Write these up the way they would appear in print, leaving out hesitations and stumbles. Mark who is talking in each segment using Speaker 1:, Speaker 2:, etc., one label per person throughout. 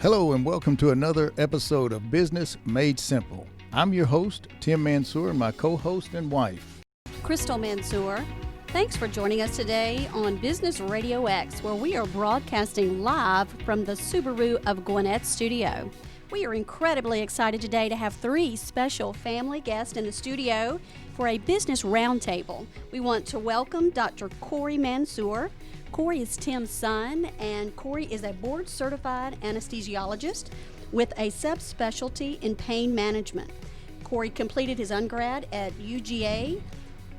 Speaker 1: Hello and welcome to another episode of Business Made Simple. I'm your host, Tim Mansour, and my co-host and wife,
Speaker 2: Chrystal Mansour. Thanks for joining us today on Business RadioX, where we are broadcasting live from the Subaru of Gwinnett studio. We are incredibly excited today to have three special family guests in the studio for a business roundtable. We want to welcome Dr. Cory Mansoor. Cory is Tim's son, and Cory is a board-certified anesthesiologist with a subspecialty in pain management. Cory completed his undergrad at UGA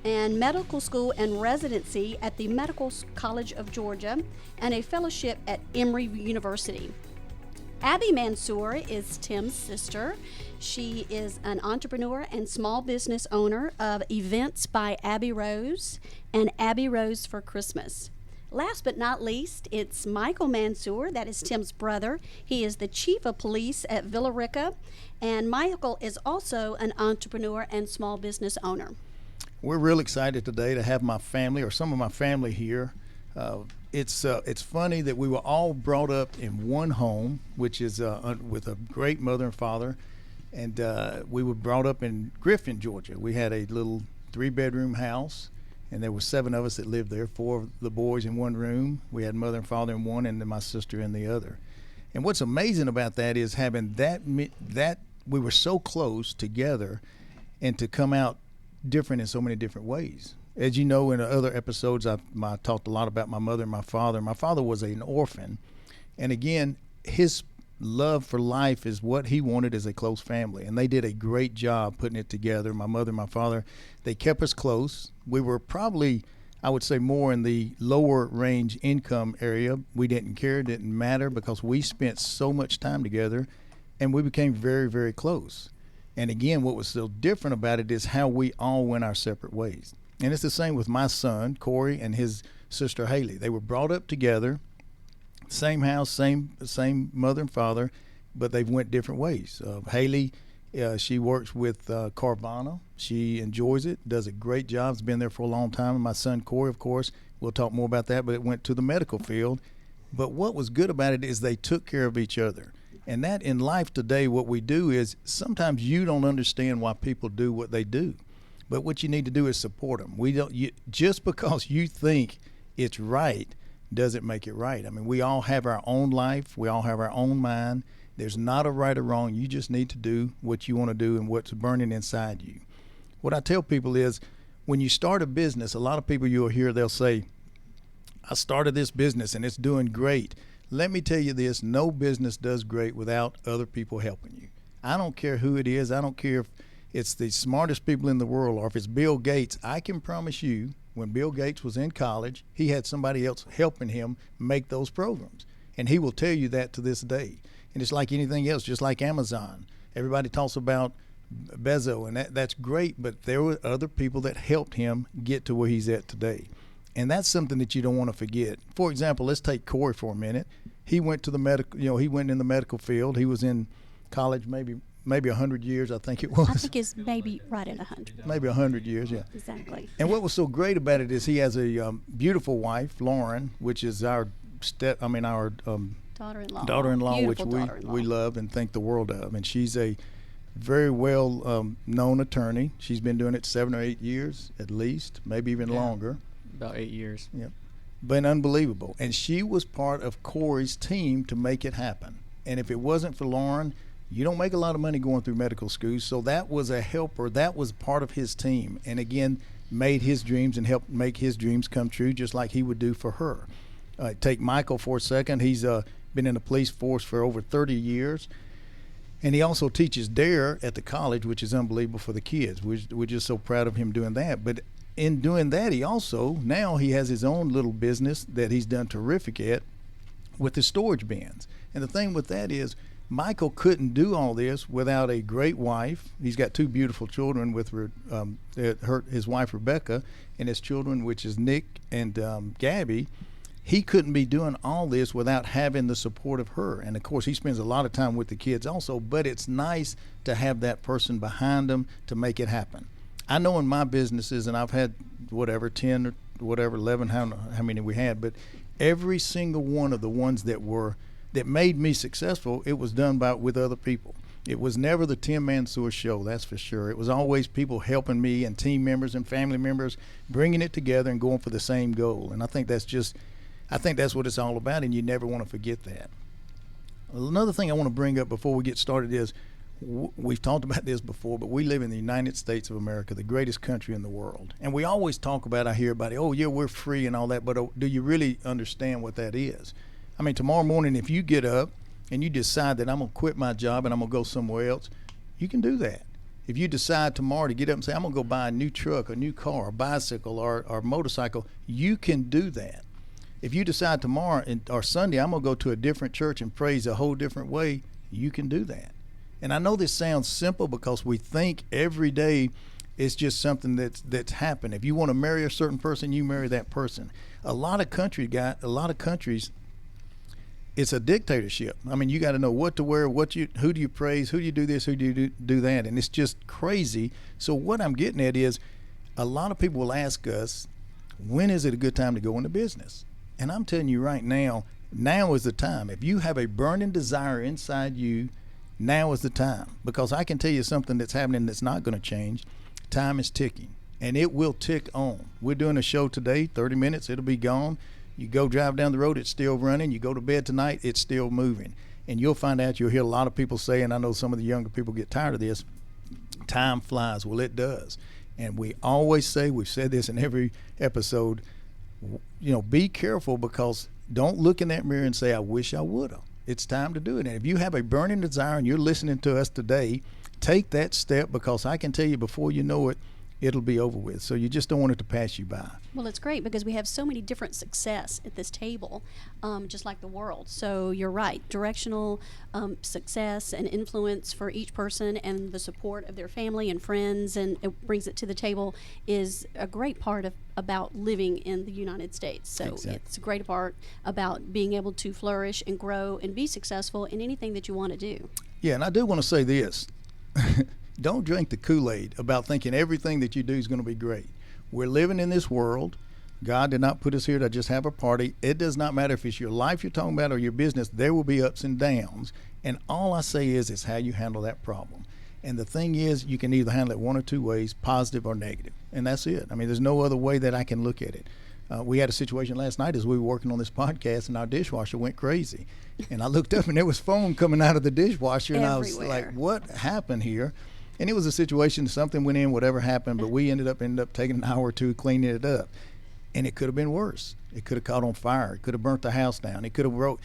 Speaker 2: and medical school and residency at the Medical College of Georgia and a fellowship at Emory University. Abby Mansour is Tim's sister. She is an entrepreneur and small business owner of Events by Abby Rose and Abby Rose for Christmas. Last but not least, it's Michael Mansour, that is Tim's brother. He is the chief of police at Villa Rica, and Michael is also an entrepreneur and small business owner.
Speaker 1: We're real excited today to have my family, or some of my family here. It's funny that we were all brought up in one home, which is with a great mother and father, and we were brought up in Griffin, Georgia. We had a little 3-bedroom house, and there were 7 of us that lived there, 4 of the boys in one room. We had mother and father in one, and then my sister in the other. And what's amazing about that is having that we were so close together, and to come out different in so many different ways. As you know, in other episodes, I talked a lot about my mother and my father. My father was an orphan, and again, his love for life is what he wanted as a close family, and they did a great job putting it together. My mother and my father, they kept us close. We were probably, I would say, more in the lower range income area. We didn't care, it didn't matter, because we spent so much time together, and we became very, very close. And again, what was so different about it is how we all went our separate ways. And it's the same with my son, Cory, and his sister, Haley. They were brought up together, same house, same mother and father, but they went different ways. Haley, she works with Carvana. She enjoys it, does a great job, has been there for a long time. And my son, Cory, of course, we'll talk more about that, but it went to the medical field. But what was good about it is they took care of each other. And that in life today, what we do is sometimes you don't understand why people do what they do. But what you need to do is support them. Just because you think it's right doesn't make it right. I mean, we all have our own life. We all have our own mind. There's not a right or wrong. You just need to do what you want to do and what's burning inside you. What I tell people is when you start a business, a lot of people you'll hear, they'll say, I started this business and it's doing great. Let me tell you this, no business does great without other people helping you. I don't care who it is. I don't care if it's the smartest people in the world or if it's Bill Gates. I can promise you, when Bill Gates was in college, he had somebody else helping him make those programs. And he will tell you that to this day. And it's like anything else, just like Amazon. Everybody talks about Bezos, and that's great, but there were other people that helped him get to where he's at today. And that's something that you don't want to forget. For example, let's take Cory for a minute. He went to the medical, he went in the medical field. He was in college maybe 100 years, I think it was.
Speaker 2: I think it's maybe right at 100.
Speaker 1: Maybe 100 years, yeah.
Speaker 2: Exactly.
Speaker 1: And what was so great about it is he has a beautiful wife, Lauren, which is our daughter-in-law, which we love and think the world of. And she's a very well known attorney. She's been doing it 7 or 8 years at least, maybe even longer.
Speaker 3: About 8 years.
Speaker 1: Yep. Been unbelievable. And she was part of Cory's team to make it happen. And if it wasn't for Lauren, you don't make a lot of money going through medical school. So that was a helper. That was part of his team. And again, made his dreams and helped make his dreams come true, just like he would do for her. Take Michael for a second. He's been in the police force for over 30 years. And he also teaches DARE at the college, which is unbelievable for the kids. We're just so proud of him doing that. But in doing that, he has his own little business that he's done terrific at with the storage bins. And the thing with that is Michael couldn't do all this without a great wife. He's got 2 beautiful children with his wife Rebecca and his children, which is Nick and Gabby. He couldn't be doing all this without having the support of her. And of course, he spends a lot of time with the kids also, but it's nice to have that person behind them to make it happen. I know in my businesses, and I've had 10 or 11, how many we had, but every single one of the ones that that made me successful, it was done with other people. It was never the Tim Mansour show, that's for sure. It was always people helping me and team members and family members bringing it together and going for the same goal. And I think that's what it's all about, and you never want to forget that. Another thing I want to bring up before we get started is, we've talked about this before, but we live in the United States of America, the greatest country in the world. And we always talk about, I hear about it, oh yeah, we're free and all that, but do you really understand what that is? I mean, tomorrow morning, if you get up and you decide that I'm going to quit my job and I'm going to go somewhere else, you can do that. If you decide tomorrow to get up and say, I'm going to go buy a new truck, a new car, a bicycle, or motorcycle, you can do that. If you decide tomorrow or Sunday, I'm going to go to a different church and praise a whole different way, you can do that. And I know this sounds simple because we think every day it's just something that's happened. If you want to marry a certain person, you marry that person. A lot of countries, it's a dictatorship. I mean, you got to know what to wear, who do you praise, who do you do this, who do you do that, and it's just crazy. So what I'm getting at is, a lot of people will ask us, when is it a good time to go into business? And I'm telling you right now is the time. If you have a burning desire inside you, now is the time. Because I can tell you something that's happening that's not going to change. Time is ticking, and it will tick on. We're doing a show today, 30 minutes, it'll be gone. You go drive down the road, it's still running. You go to bed tonight, it's still moving. And you'll find out, you'll hear a lot of people say, and I know some of the younger people get tired of this, time flies. Well, it does. And we always say, we've said this in every episode, be careful, because don't look in that mirror and say, I wish I would have. It's time to do it. And if you have a burning desire and you're listening to us today, take that step, because I can tell you, before you know it, it'll be over with. So you just don't want it to pass you by.
Speaker 2: Well, it's great because we have so many different success at this table, just like the world. So you're right, directional success and influence for each person, and the support of their family and friends, and it brings it to the table, is a great part about living in the United States. So
Speaker 1: exactly.
Speaker 2: It's a great part about being able to flourish and grow and be successful in anything that you want to do.
Speaker 1: Yeah, and I do want to say this. Don't drink the Kool-Aid about thinking everything that you do is going to be great. We're living in this world. God did not put us here to just have a party. It does not matter if it's your life you're talking about or your business. There will be ups and downs. And all I say is how you handle that problem. And the thing is, you can either handle it one or two ways, positive or negative. And that's it. I mean, there's no other way that I can look at it. We had a situation last night as we were working on this podcast, and our dishwasher went crazy. And I looked up, and there was foam coming out of the dishwasher. And I was like, what happened here? And it was a situation, something went in, whatever happened, but we ended up taking an hour or two cleaning it up. And it could have been worse. It could have caught on fire. It could have burnt the house down. It could have broke.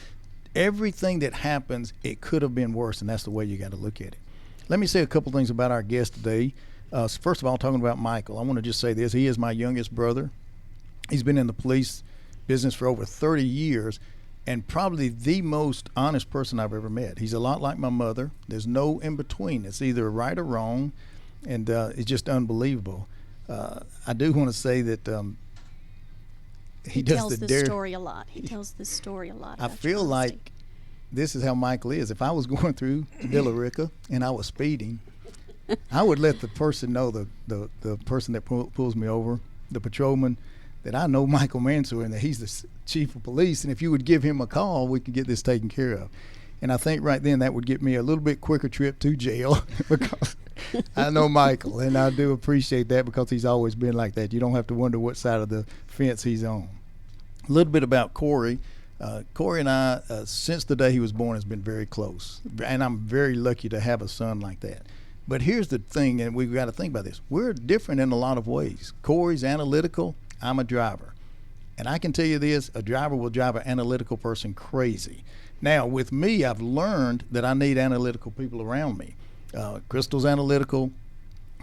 Speaker 1: Everything that happens, it could have been worse, and that's the way you got to look at it. Let me say a couple things about our guest today. First of all, talking about Michael, I want to just say this. He is my youngest brother. He's been in the police business for over 30 years. And probably the most honest person I've ever met. He's a lot like my mother. There's no in between. It's either right or wrong, and it's just unbelievable. I do want to say that he tells the
Speaker 2: story a lot. He tells this story a lot.
Speaker 1: I feel like this is how Michael is. If I was going through Villa Rica and I was speeding, I would let the person know, the person that pulls me over, the patrolman, that I know Michael Mansour and that he's the chief of police, and if you would give him a call, we could get this taken care of. And I think right then that would get me a little bit quicker trip to jail because I know Michael, and I do appreciate that because he's always been like that. You don't have to wonder what side of the fence he's on. A little bit about Cory. Cory and I, since the day he was born, has been very close, and I'm very lucky to have a son like that. But here's the thing, and we've got to think about this. We're different in a lot of ways. Cory's analytical. I'm a driver. And I can tell you this, a driver will drive an analytical person crazy. Now, with me, I've learned that I need analytical people around me. Chrystal's analytical,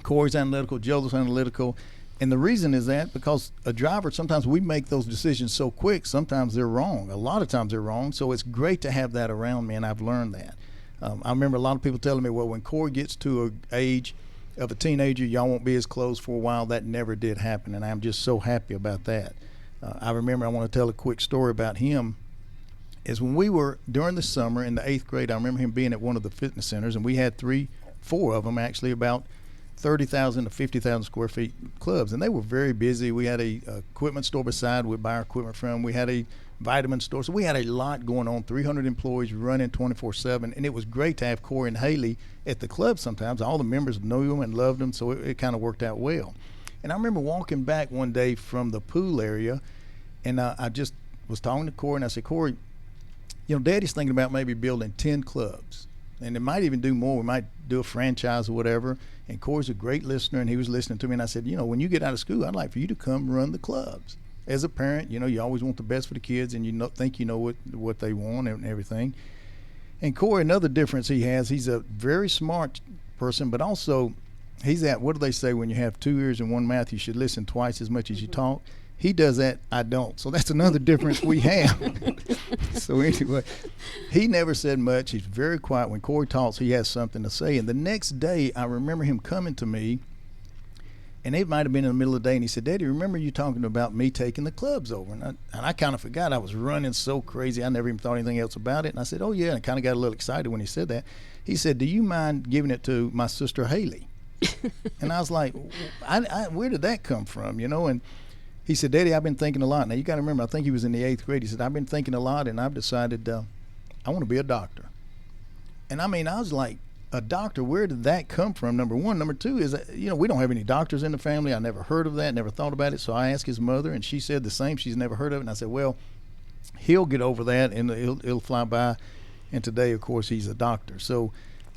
Speaker 1: Cory's analytical, Joseph's analytical. And the reason is that because a driver, sometimes we make those decisions so quick, sometimes they're wrong. A lot of times they're wrong. So it's great to have that around me, and I've learned that. I remember a lot of people telling me, well, when Cory gets to an age of a teenager, y'all won't be as close for a while. That never did happen, and I'm just so happy about that. I remember, I want to tell a quick story about him, is when we were, during the summer in the 8th grade, I remember him being at one of the fitness centers, and we had 4 of them actually about 30,000 to 50,000 square feet clubs, and they were very busy. We had a equipment store beside we'd buy our equipment from. We had a vitamin store, so we had a lot going on. 300 employees running 24/7, and it was great to have Cory and Haley at the club. Sometimes all the members knew them and loved them, so it kind of worked out well. And I remember walking back one day from the pool area, and I just was talking to Cory, and I said, Cory, Daddy's thinking about maybe building 10 clubs, and it might even do more. We might do a franchise or whatever. And Cory's a great listener, and he was listening to me, and I said, when you get out of school, I'd like for you to come run the clubs. As a parent, you always want the best for the kids, and think what they want and everything. And Cory, another difference he has, he's a very smart person, but also he's what do they say, when you have 2 ears and one mouth, you should listen twice as much as you talk. He does that, I don't. So that's another difference we have. So anyway, he never said much. He's very quiet. When Cory talks, he has something to say. And the next day, I remember him coming to me, and it might have been in the middle of the day, and he said, Daddy, remember you talking about me taking the clubs over? And I kind of forgot. I was running so crazy, I never even thought anything else about it. And I said, oh, yeah, and I kind of got a little excited when he said that. He said, do you mind giving it to my sister Haley? And I was like, where did that come from, And he said, Daddy, I've been thinking a lot. Now, you got to remember, I think he was in the 8th grade. He said, I've been thinking a lot, and I've decided I want to be a doctor. And, I was like, a doctor, where did that come from, number one? Number two is, we don't have any doctors in the family. I never heard of that, never thought about it. So I asked his mother, and she said the same. She's never heard of it. And I said, well, he'll get over that, and it'll fly by. And today, of course, he's a doctor. So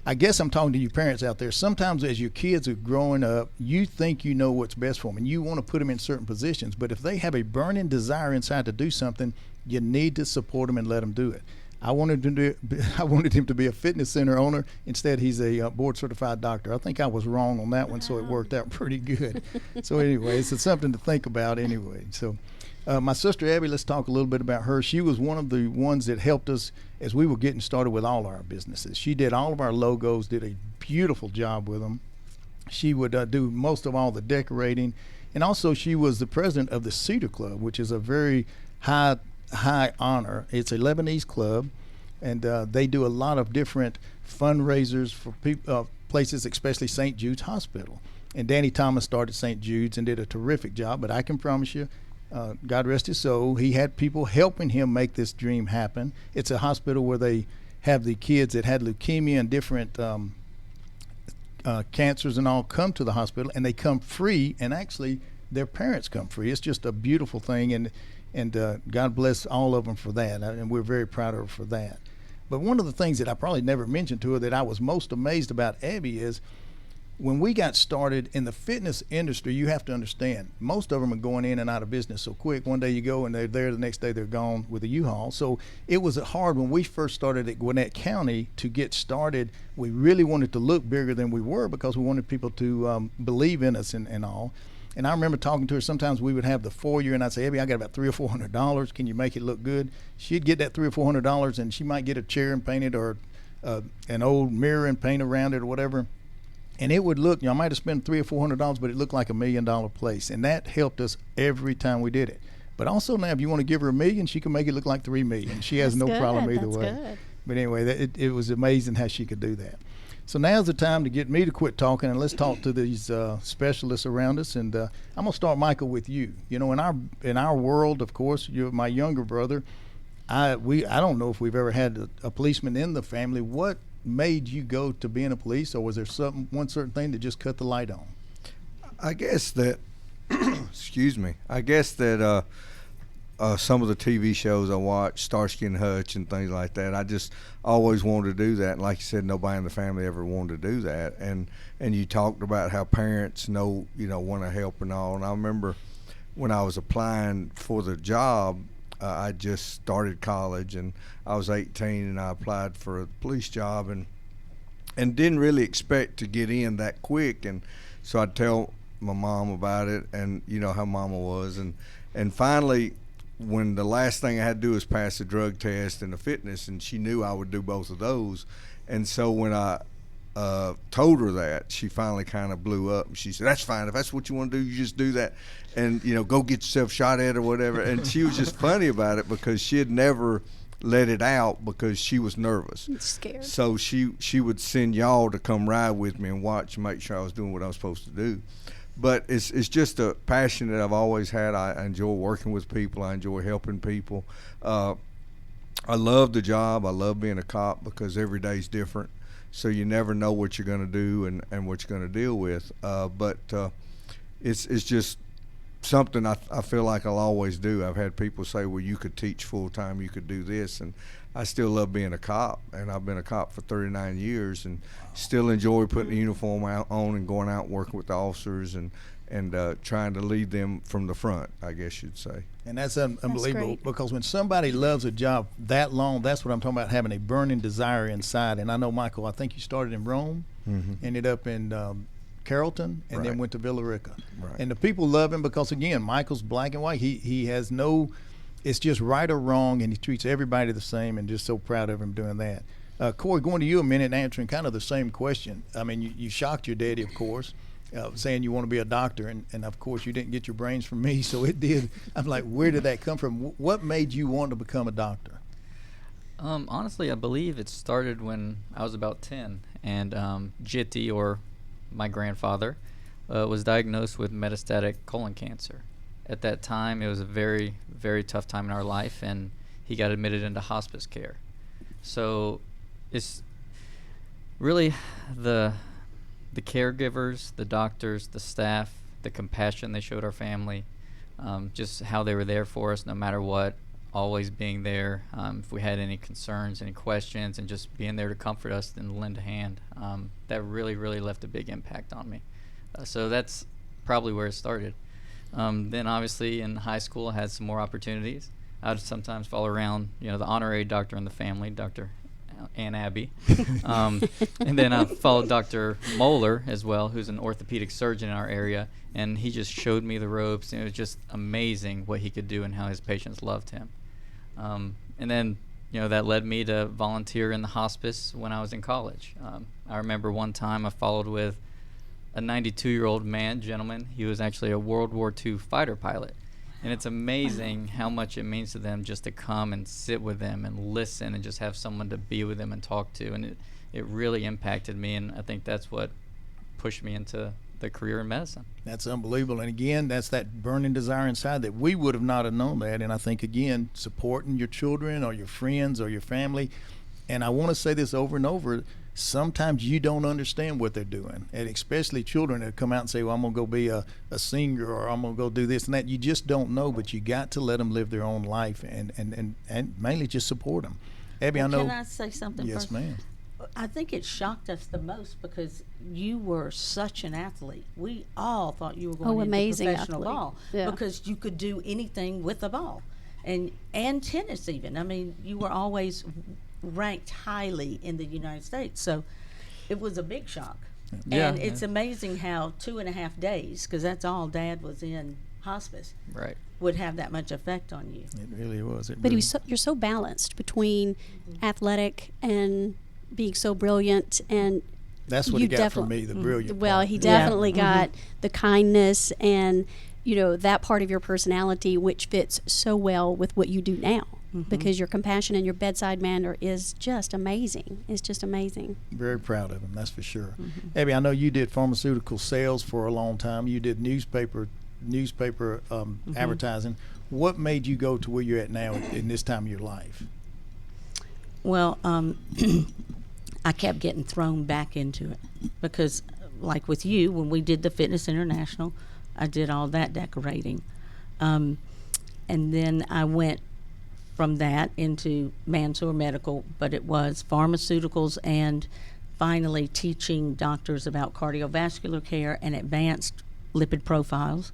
Speaker 1: I guess I'm talking to you parents out there. Sometimes as your kids are growing up, you think you know what's best for them, and you want to put them in certain positions. But if they have a burning desire inside to do something, you need to support them and let them do it. I wanted him to be a fitness center owner. Instead, he's a board-certified doctor. I think I was wrong on that one, so it worked out pretty good. So anyway, it's something to think about anyway. So my sister Abby, let's talk a little bit about her. She was one of the ones that helped us as we were getting started with all our businesses. She did all of our logos, did a beautiful job with them. She would do most of all the decorating. And also she was the president of the Cedar Club, which is a very high honor. It's a Lebanese club, and they do a lot of different fundraisers for places, especially St. Jude's Hospital. And Danny Thomas started St. Jude's and did a terrific job, but I can promise you, God rest his soul, he had people helping him make this dream happen. It's a hospital where they have the kids that had leukemia and different cancers and all come to the hospital, and they come free, and actually their parents come free. It's just a beautiful thing, and God bless all of them for that, and we're very proud of her for that. But one of the things that I probably never mentioned to her that I was most amazed about Abby is when we got started in the fitness industry, you have to understand, most of them are going in and out of business so quick. One day you go and they're there, the next day they're gone with a U-Haul. So it was hard when we first started at Gwinnett County to get started. We really wanted to look bigger than we were because we wanted people to believe in us and all. And I remember talking to her. Sometimes we would have the foyer, and I'd say, Abby, I got about $300 or $400. Can you make it look good? She'd get that $300 or $400, and she might get a chair and paint it, or an old mirror and paint around it, or whatever. And it would look, I might have spent $300 or $400, but it looked like $1 million place. And that helped us every time we did it. But also now, if you want to give her $1 million, she can make it look like $3 million. She has no problem either way. Good. But anyway, it was amazing how she could do that. So now's the time to get me to quit talking, and let's talk to these specialists around us. And I'm gonna start, Michael, with you. In our world, of course, you're my younger brother. I don't know if we've ever had a policeman in the family. What made you go to being a police, or was there one certain thing that just cut the light on?
Speaker 3: I guess that excuse me. I guess that some of the TV shows I watched, Starsky and Hutch and things like that, I just always wanted to do that. And like you said, nobody in the family ever wanted to do that. And you talked about how parents want to help and all. And I remember when I was applying for the job, I just started college, and I was 18, and I applied for a police job, and didn't really expect to get in that quick. And so I'd tell my mom about it, and how mama was, and finally, when the last thing I had to do was pass a drug test and a fitness, and she knew I would do both of those. And so when I told her that, she finally kind of blew up, and she said, that's fine. If that's what you want to do, you just do that, and go get yourself shot at or whatever. And she was just funny about it because she had never let it out because she was nervous.
Speaker 2: Scared.
Speaker 3: So she would send y'all to come ride with me and watch and make sure I was doing what I was supposed to do. But it's just a passion that I've always had. I enjoy working with people. I enjoy helping people. I love the job. I love being a cop because every day's different. So you never know what you're going to do and what you're going to deal with. But it's just something I feel like I'll always do. I've had people say, well, you could teach full time, you could do this, and I still love being a cop, and I've been a cop for 39 years and still enjoy putting the uniform on and going out and working with the officers and trying to lead them from the front, I guess you'd say.
Speaker 1: And that's unbelievable
Speaker 2: great.
Speaker 1: because when somebody loves a job that long, that's what I'm talking about, having a burning desire inside. And I know, Michael, I think you started in Rome, ended up in Carrollton, and then went to Villa Rica.
Speaker 3: Right.
Speaker 1: And the people love him because, again, Michael's black and white. He has no, it's just right or wrong, and he treats everybody the same, and just so proud of him doing that. Cory, going to you a minute, answering kind of the same question. I mean, you shocked your daddy, of course, saying you want to be a doctor, and of course you didn't get your brains from me, so it did. I'm like, where did that come from? What made you want to become a doctor?
Speaker 4: Honestly, I believe it started when I was about 10, and Jitty, or my grandfather, was diagnosed with metastatic colon cancer. At that time, it was a very, very tough time in our life, and he got admitted into hospice care. So it's really the caregivers, the doctors, the staff, the compassion they showed our family, just how they were there for us no matter what, always being there if we had any concerns, any questions, and just being there to comfort us and lend a hand. That really, really left a big impact on me. So that's probably where it started. Then obviously in high school I had some more opportunities. I would sometimes follow around, the honorary doctor in the family, Dr. Aunt Abby. And then I followed Dr. Moeller as well, who's an orthopedic surgeon in our area, and he just showed me the ropes, and it was just amazing what he could do and how his patients loved him. And then, that led me to volunteer in the hospice when I was in college. I remember one time I followed with a 92-year-old gentleman. He was actually a World War II fighter pilot. And it's amazing how much it means to them just to come and sit with them and listen and just have someone to be with them and talk to. And it really impacted me, and I think that's what pushed me into the career in medicine.
Speaker 1: That's unbelievable. And again, that's that burning desire inside that we would have not have known that. And I think, again, supporting your children or your friends or your family. And I want to say this over and over, sometimes you don't understand what they're doing, and especially children that come out and say, well, I'm going to go be a singer, or I'm going to go do this and that. You just don't know, but you got to let them live their own life and mainly just support them. Abby, I know.
Speaker 5: Can I say something
Speaker 1: Yes,
Speaker 5: first?
Speaker 1: ma'am.
Speaker 5: I think it shocked us the most because you were such an athlete. We all thought you were going into
Speaker 2: amazing
Speaker 5: professional
Speaker 2: athlete.
Speaker 5: ball
Speaker 2: Yeah.
Speaker 5: because you could do anything with a ball, and tennis even. I mean, you were always ranked highly in the United States, so it was a big shock.
Speaker 4: Yeah.
Speaker 5: And it's amazing how 2.5 days, because that's all Dad was in hospice,
Speaker 4: Right.
Speaker 5: would have that much effect on you.
Speaker 1: It really was.
Speaker 2: But you're so balanced between athletic and being so brilliant, and
Speaker 1: That's what
Speaker 2: you
Speaker 1: he got from me,
Speaker 2: definitely-
Speaker 1: the brilliant
Speaker 2: well,
Speaker 1: part.
Speaker 2: he
Speaker 5: Yeah.
Speaker 2: definitely got the kindness and that part of your personality, which fits so well with what you do now, because your compassion and your bedside manner is just amazing. It's just amazing.
Speaker 1: Very proud of him, that's for sure. Abby, I know you did pharmaceutical sales for a long time. You did newspaper advertising. What made you go to where you're at now in this time of your life?
Speaker 5: Well, I kept getting thrown back into it because, like with you, when we did the Fitness International, I did all that decorating. And then I went from that into Mansour Medical, but it was pharmaceuticals and finally teaching doctors about cardiovascular care and advanced lipid profiles.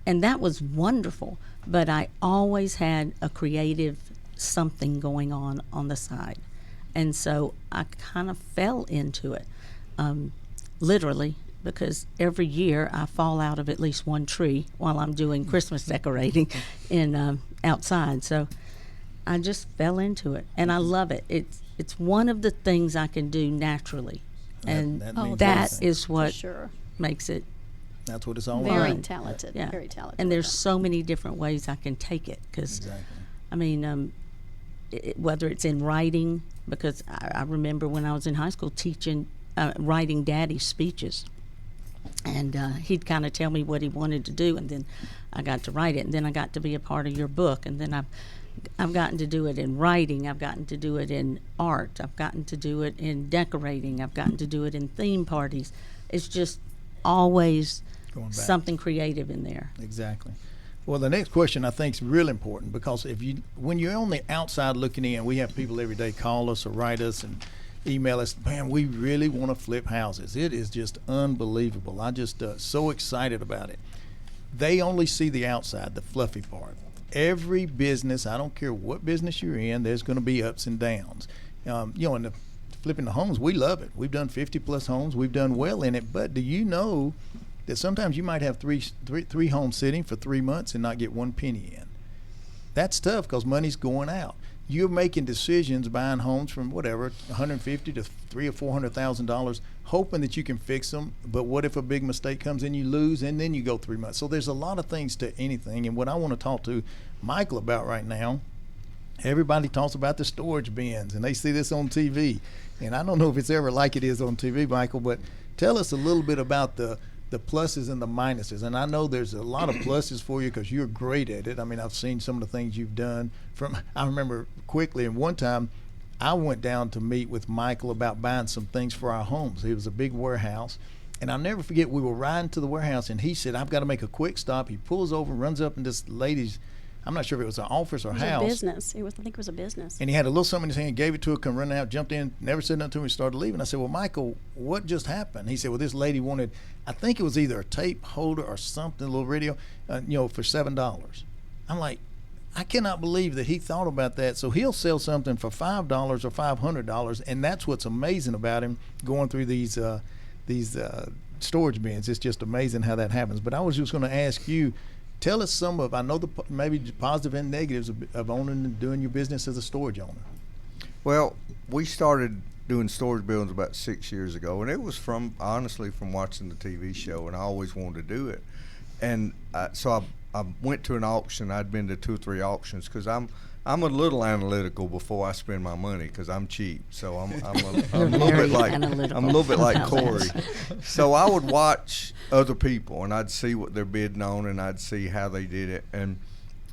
Speaker 5: And that was wonderful, but I always had a creative something going on the side. And so I kind of fell into it, literally, because every year I fall out of at least one tree while I'm doing Christmas decorating in outside. So I just fell into it, and I love it. It's one of the things I can do naturally, and
Speaker 1: That means
Speaker 5: that
Speaker 1: everything.
Speaker 5: is what
Speaker 2: sure.
Speaker 5: makes it.
Speaker 1: That's what it's all
Speaker 2: Very
Speaker 1: about.
Speaker 2: talented.
Speaker 5: Yeah.
Speaker 2: Very talented.
Speaker 5: And there's so many different ways I can take it, because
Speaker 1: Exactly.
Speaker 5: I mean, whether it's in writing, because I remember when I was in high school teaching, writing Daddy's speeches. And he'd kind of tell me what he wanted to do, and then I got to write it, and then I got to be a part of your book, and then I've gotten to do it in writing, I've gotten to do it in art, I've gotten to do it in decorating, I've gotten to do it in theme parties. It's just always something creative in there.
Speaker 1: Exactly. Well, the next question I think is real important, because when you're on the outside looking in, we have people every day call us or write us and email us, man, we really want to flip houses. It is just unbelievable. I just so excited about it. They only see the outside, the fluffy part. Every business, I don't care what business you're in, there's going to be ups and downs. In the flipping the homes, we love it. We've done 50 plus homes. We've done well in it. But do you know that sometimes you might have three homes sitting for 3 months and not get one penny in? That's tough, because money's going out. You're making decisions buying homes from whatever, $150,000 to $300,000 or $400,000, hoping that you can fix them. But what if a big mistake comes and you lose, and then you go 3 months? So there's a lot of things to anything. And what I want to talk to Michael about right now, everybody talks about the storage bins, and they see this on TV. And I don't know if it's ever like it is on TV, Michael, but tell us a little bit about the pluses and the minuses. And I know there's a lot of pluses for you, because you're great at it. I mean, I've seen some of the things you've done. I remember quickly, and one time I went down to meet with Michael about buying some things for our homes. It was a big warehouse, and I'll never forget, we were riding to the warehouse, and he said, I've got to make a quick stop. He pulls over, runs up in this lady's, I'm not sure if it was an office or house.
Speaker 2: It was a business. I think it was a business.
Speaker 1: And he had a little something in his hand, gave it to her, come running out, jumped in, never said nothing to me, started leaving. I said, well, Michael, what just happened? He said, well, this lady wanted, I think it was either a tape holder or something, a little radio, for $7. I'm like, I cannot believe that he thought about that. So he'll sell something for $5 or $500, and that's what's amazing about him going through these storage bins. It's just amazing how that happens. But I was just going to ask you, tell us some of, I know maybe positive and negatives of owning and doing your business as a storage owner.
Speaker 3: Well, we started doing storage buildings about 6 years ago, and it was honestly from watching the TV show, and I always wanted to do it. And so I went to an auction. I'd been to 2 or 3 auctions, because I'm a little analytical before I spend my money, because I'm cheap. So I'm a little bit like Cory. So I would watch other people, and I'd see what they're bidding on, and I'd see how they did it. And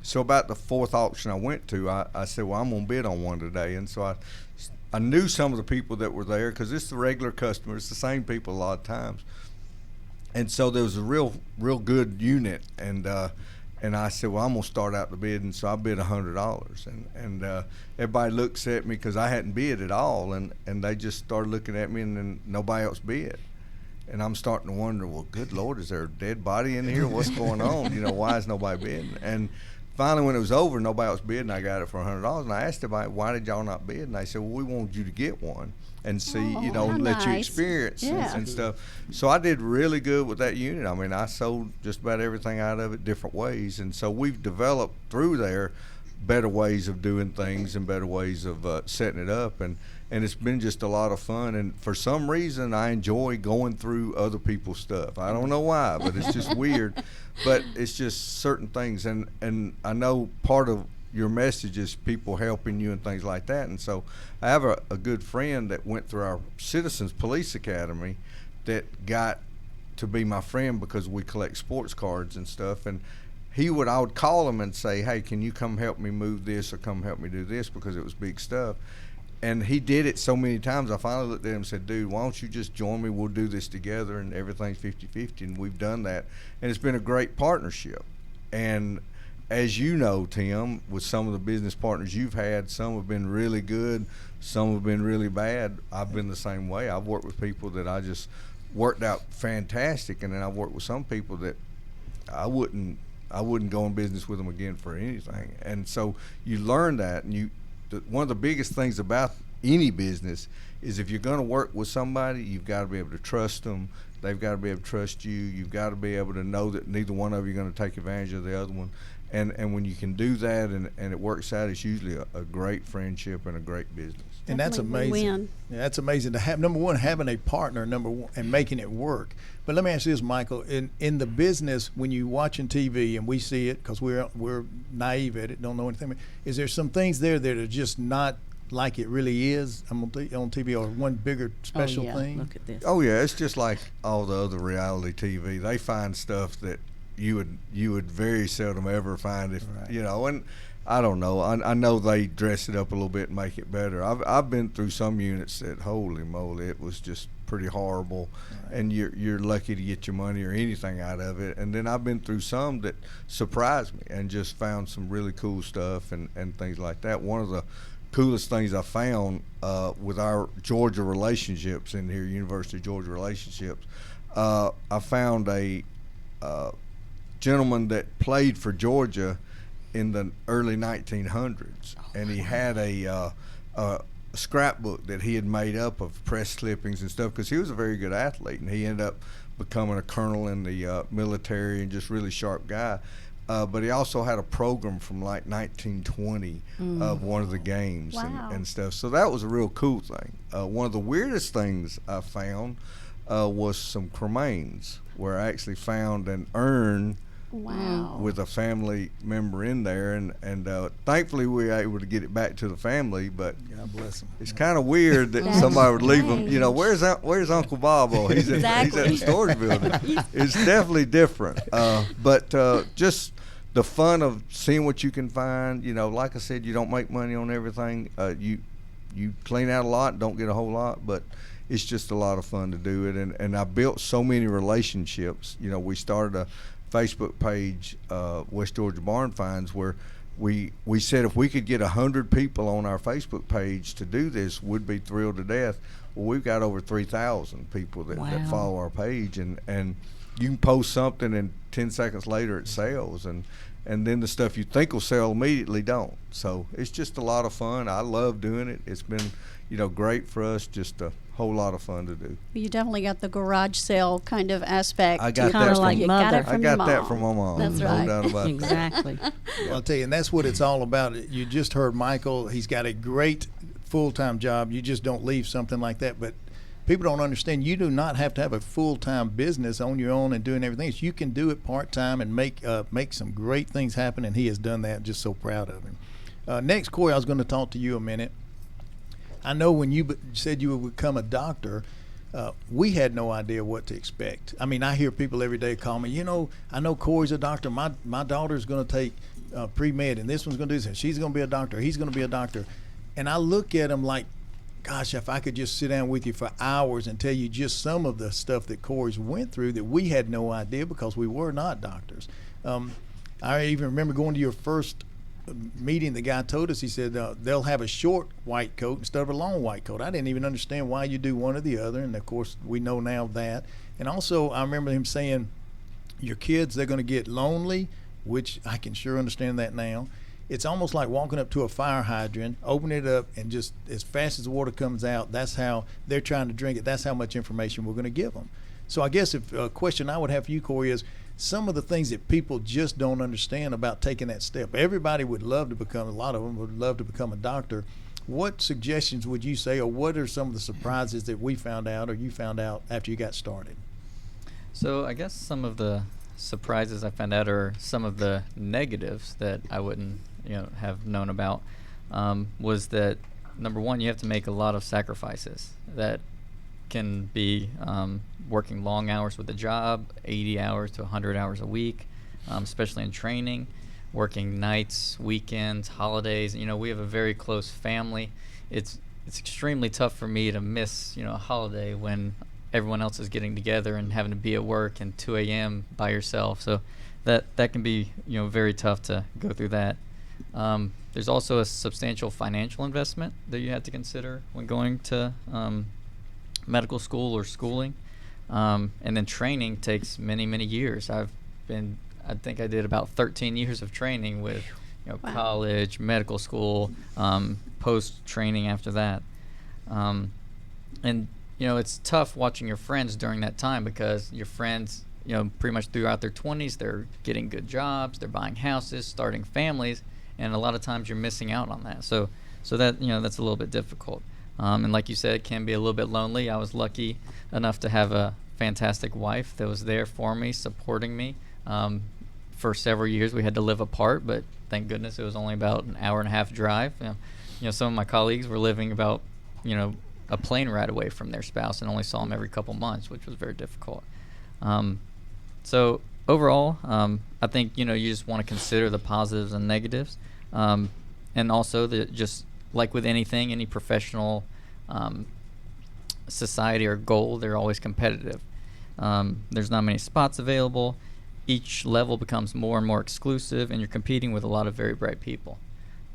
Speaker 3: so about the 4th auction I went to, I said, well, I'm going to bid on one today. And so I knew some of the people that were there, because it's the regular customers, the same people a lot of times. And so there was a real good unit, and I said, well, I'm going to start out the bid, and so I bid $100. And everybody looks at me, because I hadn't bid at all, and they just started looking at me, and then nobody else bid. And I'm starting to wonder, well, good Lord, is there a dead body in here? What's going on? Why is nobody bidding? And finally, when it was over, nobody else bid, and I got it for $100. And I asked everybody, why did y'all not bid? And they said, well, we wanted you to get one and see, let you experience and stuff. So I did really good with that unit. I mean, I sold just about everything out of it different ways. And so we've developed through there better ways of doing things and better ways of setting it up. And it's been just a lot of fun. And for some reason, I enjoy going through other people's stuff. I don't know why, but it's just weird. But it's just certain things. And I know part of your message is people helping you and things like that. And so I have a good friend that went through our Citizens Police Academy that got to be my friend, because we collect sports cards and stuff. And I would call him and say, hey, can you come help me move this, or come help me do this, because it was big stuff. And he did it so many times, I finally looked at him and said, dude, why don't you just join me? We'll do this together, and everything's 50-50, and we've done that. And it's been a great partnership. And as you know, Tim, with some of the business partners you've had, some have been really good, some have been really bad. I've been the same way. I've worked with people that I just worked out fantastic, and then I've worked with some people that I wouldn't go in business with them again for anything. And so you learn that, and one of the biggest things about any business is, if you're going to work with somebody, you've got to be able to trust them. They've got to be able to trust you. You've got to be able to know that neither one of you are going to take advantage of the other one. And when you can do that and it works out, it's usually a great friendship and a great business.
Speaker 1: And that's
Speaker 2: Definitely
Speaker 1: amazing.
Speaker 2: win-win.
Speaker 1: Yeah, that's amazing to have. Number one, having a partner, number one, and making it work. But let me ask you this, Michael. In the business, when you watching TV and we see it because we're naive at it, don't know anything. Is there some things there that are just not like it really is on TV, or one bigger special
Speaker 5: oh, yeah.
Speaker 1: thing?
Speaker 5: Look at this.
Speaker 3: Oh yeah, it's just like all the other reality TV. They find stuff that you would very seldom ever find if
Speaker 1: Right.
Speaker 3: and I don't know. I know they dress it up a little bit and make it better. I've been through some units that, holy moly, it was just pretty horrible,
Speaker 1: Right.
Speaker 3: and you're lucky to get your money or anything out of it. And then I've been through some that surprised me and just found some really cool stuff and things like that. One of the coolest things I found with our Georgia relationships in here, University of Georgia relationships, I found a gentleman that played for Georgia in the early 1900s, and he had a scrapbook that he had made up of press clippings and stuff because he was a very good athlete, and he ended up becoming a colonel in the military and just really sharp guy. But he also had a program from like 1920 of one of the games
Speaker 2: Wow.
Speaker 3: and stuff. So that was a real cool thing. One of the weirdest things I found was some cremains, where I actually found an urn
Speaker 2: Wow.
Speaker 3: with a family member in there, and thankfully we were able to get it back to the family. But
Speaker 1: God bless them.
Speaker 3: it's kind of weird that
Speaker 2: That's
Speaker 3: somebody would leave them.
Speaker 2: strange.
Speaker 3: Where's Uncle Bob? Oh, he's at
Speaker 2: Exactly.
Speaker 3: the storage building. It's definitely different. But just the fun of seeing what you can find. Like I said, you don't make money on everything. You clean out a lot, don't get a whole lot, but it's just a lot of fun to do it. And I built so many relationships. We started a Facebook page, West Georgia Barn Finds, where we said if we could get 100 people on our Facebook page to do this, we'd be thrilled to death. Well, we've got over 3,000 people that
Speaker 5: Wow.
Speaker 3: follow our page, and you can post something and 10 seconds later it sells, and then the stuff you think will sell immediately don't. So it's just a lot of fun. I love doing it. It's been great for us, just a whole lot of fun to do.
Speaker 2: You definitely got the garage sale kind of aspect.
Speaker 3: I got
Speaker 5: Kinda
Speaker 3: that
Speaker 5: like
Speaker 3: from
Speaker 2: you got it
Speaker 5: mother.
Speaker 2: from
Speaker 3: I
Speaker 2: your
Speaker 3: got that
Speaker 2: mom.
Speaker 3: from my mom.
Speaker 2: That's
Speaker 3: no
Speaker 2: right.
Speaker 3: doubt about that.
Speaker 5: Exactly.
Speaker 1: Well, I'll tell you, and that's what it's all about. You just heard Michael. He's got a great full-time job. You just don't leave something like that. But people don't understand. You do not have to have a full-time business on your own and doing everything. You can do it part-time and make some great things happen. And he has done that. Just so proud of him. Next, Cory, I was going to talk to you a minute. I know when you said you would become a doctor, we had no idea what to expect. I mean, I hear people every day call me, I know Cory's a doctor. My daughter's going to take pre-med, and this one's going to do this, and she's going to be a doctor. He's going to be a doctor. And I look at him like, gosh, if I could just sit down with you for hours and tell you just some of the stuff that Cory's went through that we had no idea because we were not doctors. I even remember going to your first meeting. The guy told us, he said they'll have a short white coat instead of a long white coat. I didn't even understand why you do one or the other, and of course we know now that. And also I remember him saying your kids, they're going to get lonely, which I can sure understand that now. It's almost like walking up to a fire hydrant, open it up, and just as fast as the water comes out, that's how they're trying to drink it. That's how much information we're going to give them. So I guess if a question I would have for you, Cory, is some of the things that people just don't understand about taking that step. Everybody would love to become, a lot of them would love to become a doctor. What suggestions would you say, or what are some of the surprises that we found out or you found out after you got started?
Speaker 4: So I guess some of the surprises I found out are some of the negatives that I wouldn't have known about. Was that, number one, you have to make a lot of sacrifices that can be working long hours with a job, 80 hours to 100 hours a week, especially in training, working nights, weekends, holidays. We have a very close family. It's extremely tough for me to miss a holiday when everyone else is getting together and having to be at work and 2 a.m. by yourself. So that can be very tough to go through that. There's also a substantial financial investment that you have to consider when going to medical school or schooling, and then training takes many years. I think I did about 13 years of training with
Speaker 2: Wow.
Speaker 4: college, medical school, post training after that, and it's tough watching your friends during that time because your friends pretty much throughout their 20s they're getting good jobs, they're buying houses, starting families, and a lot of times you're missing out on that. So that that's a little bit difficult. And like you said, it can be a little bit lonely. I was lucky enough to have a fantastic wife that was there for me, supporting me. For several years, we had to live apart, but thank goodness it was only about an hour and a half drive. Some of my colleagues were living about, a plane ride away from their spouse and only saw them every couple months, which was very difficult. So overall, I think, you just want to consider the positives and negatives. And also just like with anything, any professional society or goal, they're always competitive. There's not many spots available. Each level becomes more and more exclusive, and you're competing with a lot of very bright people.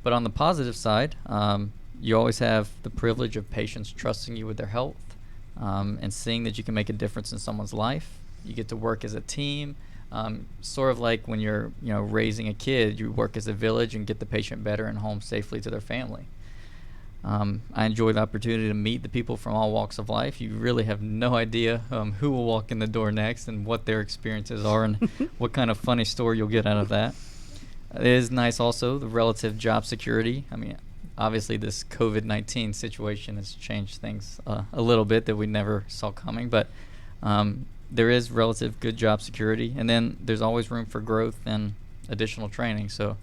Speaker 4: But on the positive side, you always have the privilege of patients trusting you with their health, and seeing that you can make a difference in someone's life. You get to work as a team, sort of like when you're raising a kid. You work as a village and get the patient better and home safely to their family. I enjoy the opportunity to meet the people from all walks of life. You really have no idea who will walk in the door next and what their experiences are and what kind of funny story you'll get out of that. It is nice also, the relative job security. I mean, obviously this COVID-19 situation has changed things a little bit that we never saw coming, but there is relative good job security, and then there's always room for growth and additional training. So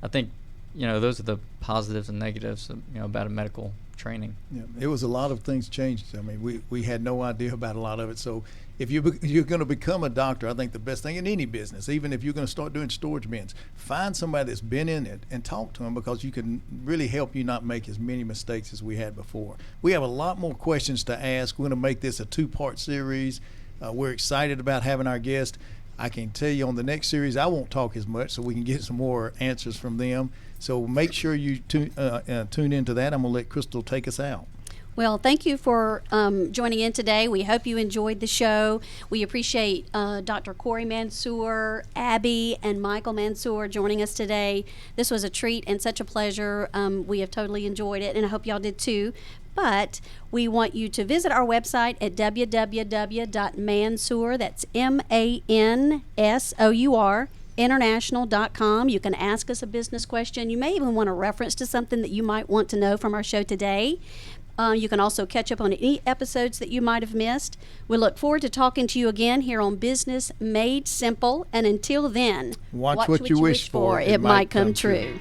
Speaker 4: I think those are the positives and negatives about a medical training.
Speaker 1: Yeah, it was a lot of things changed. I mean, we had no idea about a lot of it. So if you're going to become a doctor, I think the best thing in any business, even if you're going to start doing storage bins, find somebody that's been in it and talk to them, because you can really help you not make as many mistakes as we had before. We have a lot more questions to ask. We're going to make this a 2-part series. We're excited about having our guest. I can tell you on the next series, I won't talk as much, so we can get some more answers from them. So make sure you tune into that. I'm going to let Chrystal take us out.
Speaker 2: Well, thank you for joining in today. We hope you enjoyed the show. We appreciate Dr. Cory Mansoor, Abby, and Michael Mansour joining us today. This was a treat and such a pleasure. We have totally enjoyed it, and I hope y'all did too. But we want you to visit our website at www.mansour, that's MANSOUR, international.com. You can ask us a business question. You may even want a reference to something that you might want to know from our show today. You can also catch up on any episodes that you might have missed. We look forward to talking to you again here on Business Made Simple. And until then,
Speaker 1: watch what you wish for.
Speaker 2: It might come true.